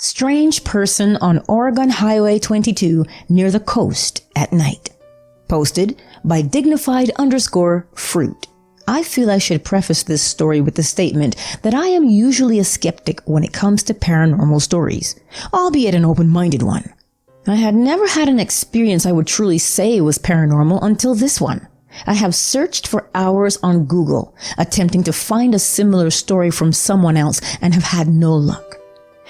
Strange person on Oregon Highway 22 near the coast at night. Posted by dignified_fruit. I feel I should preface this story with the statement that I am usually a skeptic when it comes to paranormal stories, albeit an open-minded one. I had never had an experience I would truly say was paranormal until this one. I have searched for hours on Google, attempting to find a similar story from someone else and have had no luck.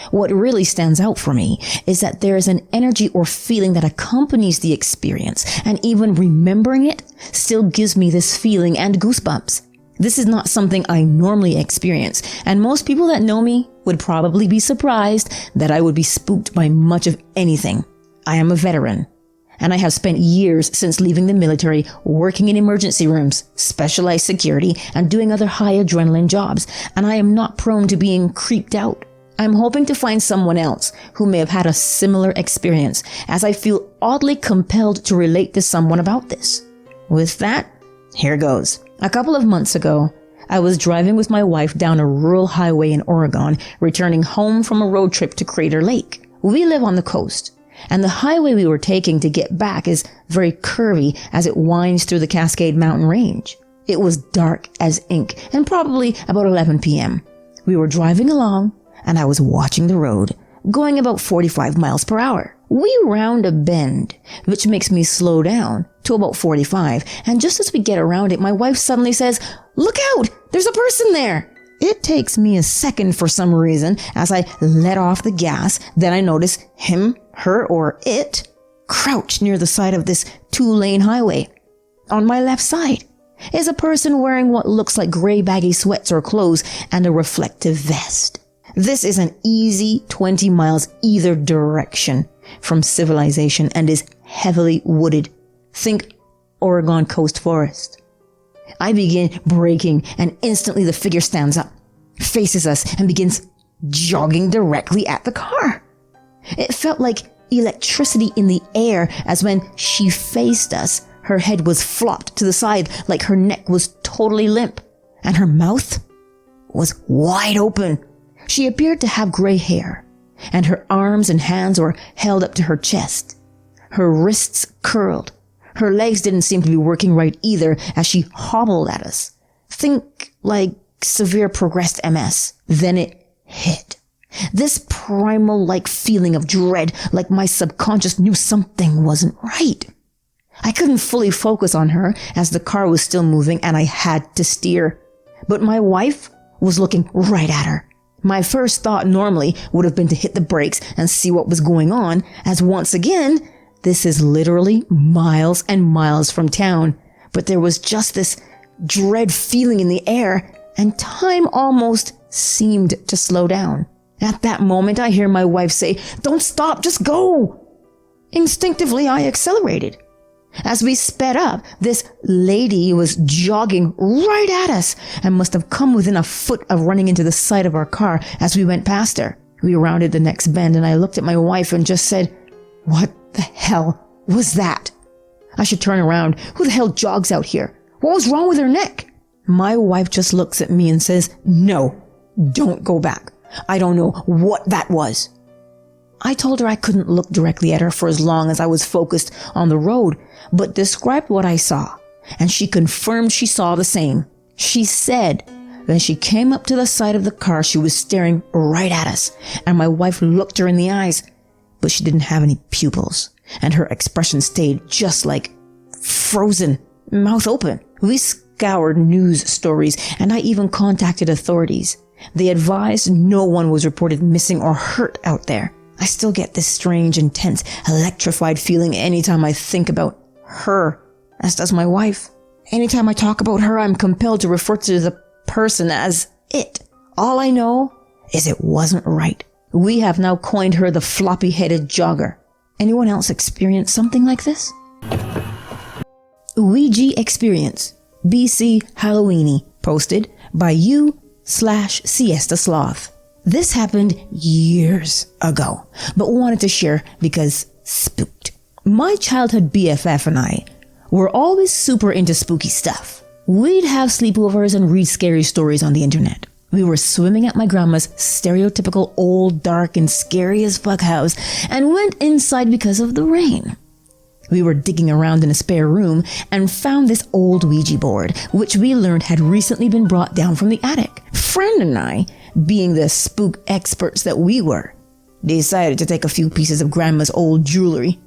What really stands out for me is that there is an energy or feeling that accompanies the experience, and even remembering it still gives me this feeling and goosebumps. This is not something I normally experience, and most people that know me would probably be surprised that I would be spooked by much of anything. I am a veteran, and I have spent years since leaving the military working in emergency rooms, specialized security, and doing other high adrenaline jobs, and I am not prone to being creeped out. I'm hoping to find someone else who may have had a similar experience, as I feel oddly compelled to relate to someone about this. With that, here goes. A couple of months ago, I was driving with my wife down a rural highway in Oregon, returning home from a road trip to Crater Lake. We live on the coast, and the highway we were taking to get back is very curvy as it winds through the Cascade Mountain Range. It was dark as ink, and probably about 11 p.m. We were driving along, and I was watching the road, going about 45 miles per hour. We round a bend, which makes me slow down to about 45, and just as we get around it, my wife suddenly says, "Look out! There's a person there!" It takes me a second for some reason as I let off the gas, then I notice him, her, or it crouched near the side of this 2-lane highway. On my left side is a person wearing what looks like gray baggy sweats or clothes and a reflective vest. This is an easy 20 miles either direction from civilization and is heavily wooded. Think Oregon coast forest. I begin braking, and instantly the figure stands up, faces us, and begins jogging directly at the car. It felt like electricity in the air, as when she faced us, her head was flopped to the side like her neck was totally limp, and her mouth was wide open. She appeared to have gray hair, and her arms and hands were held up to her chest. Her wrists curled. Her legs didn't seem to be working right either as she hobbled at us. Think like severe progressed MS. Then it hit. This primal-like feeling of dread, like my subconscious knew something wasn't right. I couldn't fully focus on her as the car was still moving and I had to steer. But my wife was looking right at her. My first thought normally would have been to hit the brakes and see what was going on, as once again, this is literally miles and miles from town. But there was just this dread feeling in the air, and time almost seemed to slow down. At that moment, I hear my wife say, "Don't stop, just go." Instinctively, I accelerated. As we sped up, this lady was jogging right at us and must have come within a foot of running into the side of our car as we went past her. We rounded the next bend and I looked at my wife and just said, "What the hell was that?" I should turn around. Who the hell jogs out here? What was wrong with her neck? My wife just looks at me and says, "No, don't go back. I don't know what that was." I told her I couldn't look directly at her for as long as I was focused on the road, but described what I saw, and she confirmed she saw the same. She said when she came up to the side of the car, she was staring right at us, and my wife looked her in the eyes, but she didn't have any pupils, and her expression stayed just like frozen, mouth open. We scoured news stories, and I even contacted authorities. They advised no one was reported missing or hurt out there. I still get this strange, intense, electrified feeling anytime I think about her, as does my wife. Anytime I talk about her, I'm compelled to refer to the person as it. All I know is it wasn't right. We have now coined her the floppy-headed jogger. Anyone else experience something like this? Luigi Experience, BC Halloweenie, posted by you/Siesta Sloth. This happened years ago, but wanted to share because spooked. My childhood BFF and I were always super into spooky stuff. We'd have sleepovers and read scary stories on the internet. We were swimming at my grandma's stereotypical old, dark, and scary as fuck house and went inside because of the rain. We were digging around in a spare room and found this old Ouija board, which we learned had recently been brought down from the attic. Friend and I, being the spook experts that we were, decided to take a few pieces of grandma's old jewelry,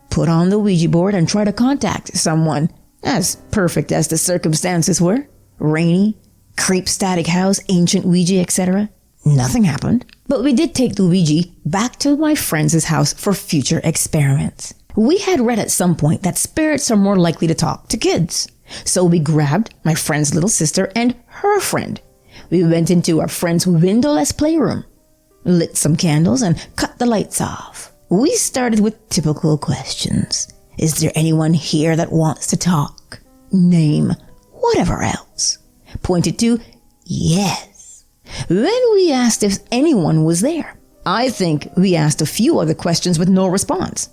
put on the Ouija board, and try to contact someone, as perfect as the circumstances were. Rainy, creep static house, ancient Ouija, etc. Nothing happened, but we did take the Ouija back to my friend's house for future experiments. We had read at some point that spirits are more likely to talk to kids, so we grabbed my friend's little sister and her friend. We went into our friend's windowless playroom, lit some candles, and cut the lights off. We started with typical questions. Is there anyone here that wants to talk? Name, whatever else. Pointed to yes. Then we asked if anyone was there. I think we asked a few other questions with no response.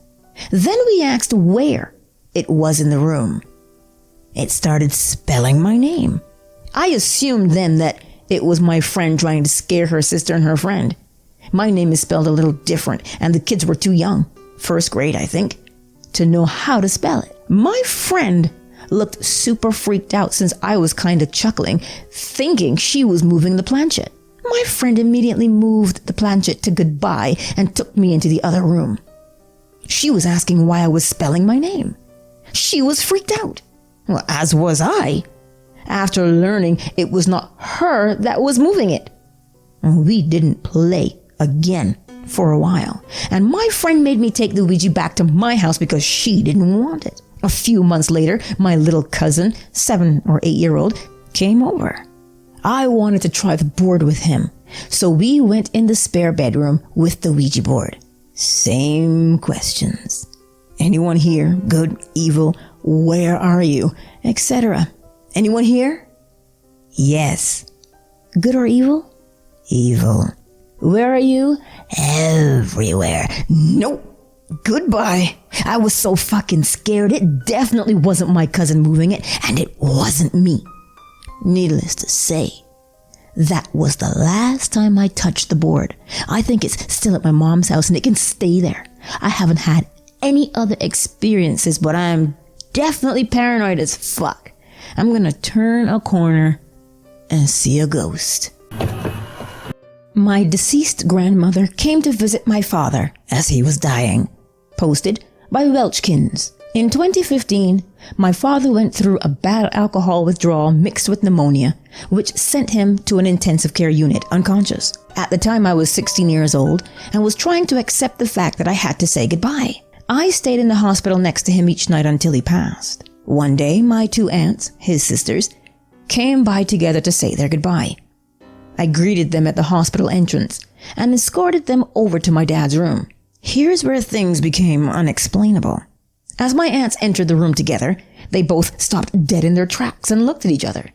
Then we asked where it was in the room. It started spelling my name. I assumed then that it was my friend trying to scare her sister and her friend. My name is spelled a little different, and the kids were too young, first grade I think, to know how to spell it. My friend looked super freaked out since I was kind of chuckling, thinking she was moving the planchette. My friend immediately moved the planchette to goodbye and took me into the other room. She was asking why I was spelling my name. She was freaked out. Well, as was I, after learning it was not her that was moving it. We didn't play again for a while, and my friend made me take the Ouija back to my house because she didn't want it. A few months later, my little cousin, 7 or 8-year-old, came over. I wanted to try the board with him, so we went in the spare bedroom with the Ouija board. Same questions. Anyone here? Good, evil, where are you? Etc. Anyone here? Yes. Good or evil? Evil. Where are you? Everywhere. Nope. Goodbye. I was so fucking scared. It definitely wasn't my cousin moving it, and it wasn't me. Needless to say, that was the last time I touched the board. I think it's still at my mom's house and it can stay there. I haven't had any other experiences, but I'm definitely paranoid as fuck. I'm gonna turn a corner and see a ghost. My deceased grandmother came to visit my father as he was dying. Posted by Welchkins. In 2015, my father went through a bad alcohol withdrawal mixed with pneumonia, which sent him to an intensive care unit unconscious. At the time, I was 16 years old and was trying to accept the fact that I had to say goodbye. I stayed in the hospital next to him each night until he passed. One day, my 2 aunts, his sisters, came by together to say their goodbye. I greeted them at the hospital entrance and escorted them over to my dad's room. Here's where things became unexplainable. As my aunts entered the room together, they both stopped dead in their tracks and looked at each other.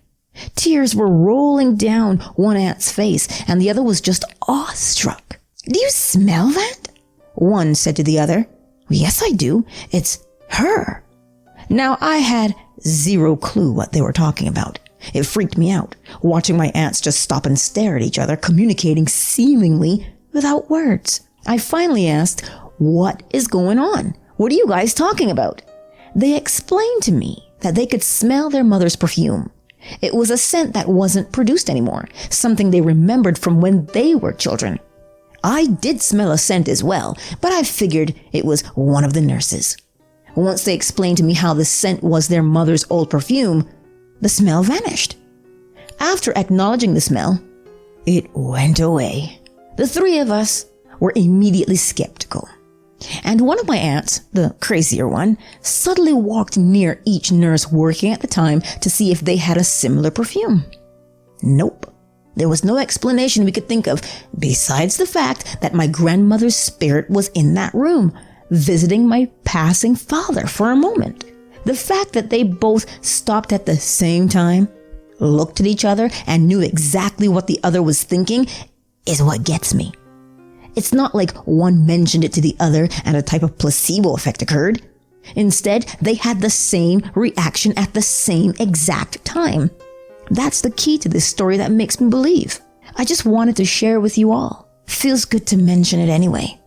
Tears were rolling down one aunt's face, and the other was just awestruck. "Do you smell that?" one said to the other. "Yes, I do. It's her." Now, I had zero clue what they were talking about. It freaked me out, watching my aunts just stop and stare at each other, communicating seemingly without words. I finally asked, "What is going on? What are you guys talking about?" They explained to me that they could smell their mother's perfume. It was a scent that wasn't produced anymore, something they remembered from when they were children. I did smell a scent as well, but I figured it was one of the nurses. Once they explained to me how the scent was their mother's old perfume, the smell vanished. After acknowledging the smell, it went away. The 3 of us were immediately skeptical. And one of my aunts, the crazier one, subtly walked near each nurse working at the time to see if they had a similar perfume. Nope. There was no explanation we could think of besides the fact that my grandmother's spirit was in that room, visiting my passing father for a moment. The fact that they both stopped at the same time, looked at each other, and knew exactly what the other was thinking is what gets me. It's not like one mentioned it to the other and a type of placebo effect occurred. Instead, they had the same reaction at the same exact time. That's the key to this story that makes me believe. I just wanted to share with you all. Feels good to mention it anyway.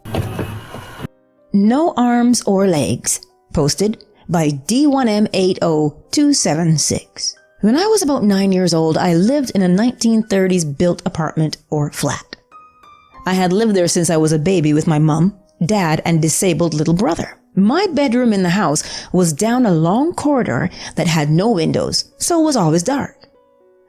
No Arms or Legs, posted by D1M80276. When I was about 9 years old, I lived in a 1930s built apartment or flat. I had lived there since I was a baby with my mom, dad, and disabled little brother. My bedroom in the house was down a long corridor that had no windows, so it was always dark.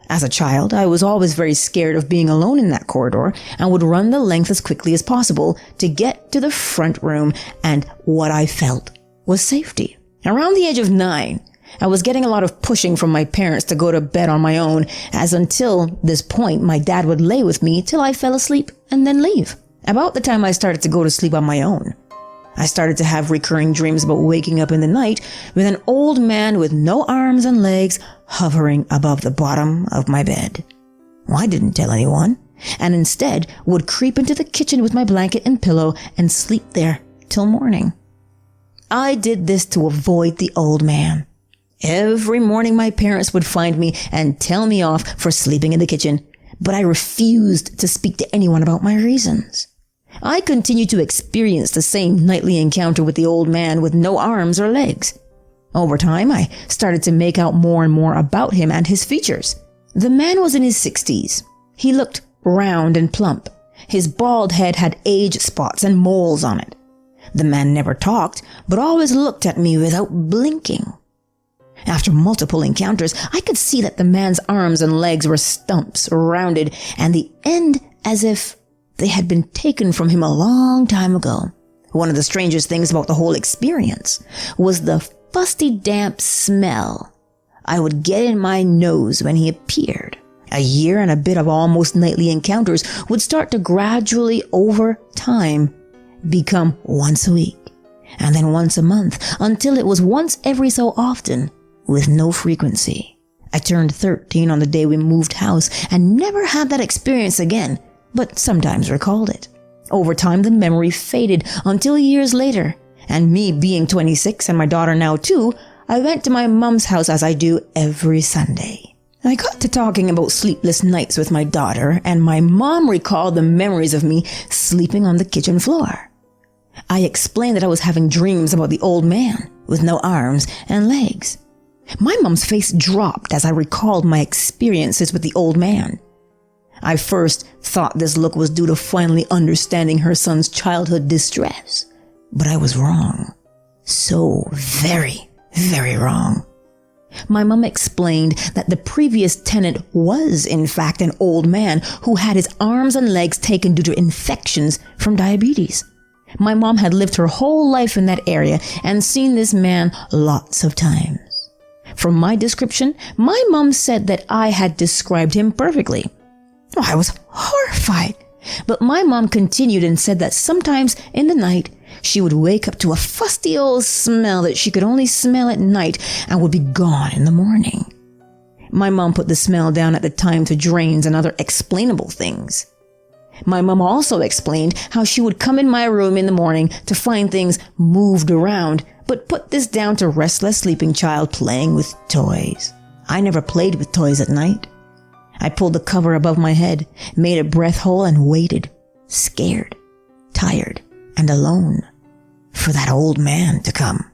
As a child, I was always very scared of being alone in that corridor and would run the length as quickly as possible to get to the front room, and what I felt was safety. Around the age of 9, I was getting a lot of pushing from my parents to go to bed on my own, as until this point my dad would lay with me till I fell asleep and then leave. About the time I started to go to sleep on my own, I started to have recurring dreams about waking up in the night with an old man with no arms and legs hovering above the bottom of my bed. Well, I didn't tell anyone, and instead would creep into the kitchen with my blanket and pillow and sleep there till morning. I did this to avoid the old man. Every morning my parents would find me and tell me off for sleeping in the kitchen, but I refused to speak to anyone about my reasons. I continued to experience the same nightly encounter with the old man with no arms or legs. Over time, I started to make out more and more about him and his features. The man was in his 60s. He looked round and plump. His bald head had age spots and moles on it. The man never talked, but always looked at me without blinking. After multiple encounters, I could see that the man's arms and legs were stumps, rounded, and the end as if they had been taken from him a long time ago. One of the strangest things about the whole experience was the fusty, damp smell I would get in my nose when he appeared. A year and a bit of almost nightly encounters would start to gradually, over time, become once a week, and then once a month, until it was once every so often, with no frequency. I turned 13 on the day we moved house and never had that experience again, but sometimes recalled it. Over time, the memory faded until years later, and me being 26 and my daughter now 2, I went to my mom's house as I do every Sunday. I got to talking about sleepless nights with my daughter, and my mom recalled the memories of me sleeping on the kitchen floor. I explained that I was having dreams about the old man with no arms and legs. My mom's face dropped as I recalled my experiences with the old man. I first thought this look was due to finally understanding her son's childhood distress, but I was wrong. So very, very wrong. My mom explained that the previous tenant was, in fact, an old man who had his arms and legs taken due to infections from diabetes. My mom had lived her whole life in that area and seen this man lots of times. From my description, my mom said that I had described him perfectly. I was horrified, but my mom continued and said that sometimes in the night she would wake up to a fusty old smell that she could only smell at night and would be gone in the morning. My mom put the smell down at the time to drains and other explainable things. My mom also explained how she would come in my room in the morning to find things moved around, but put this down to restless sleeping child playing with toys. I never played with toys at night. I pulled the cover above my head, made a breath hole, and waited, scared, tired, and alone, for that old man to come.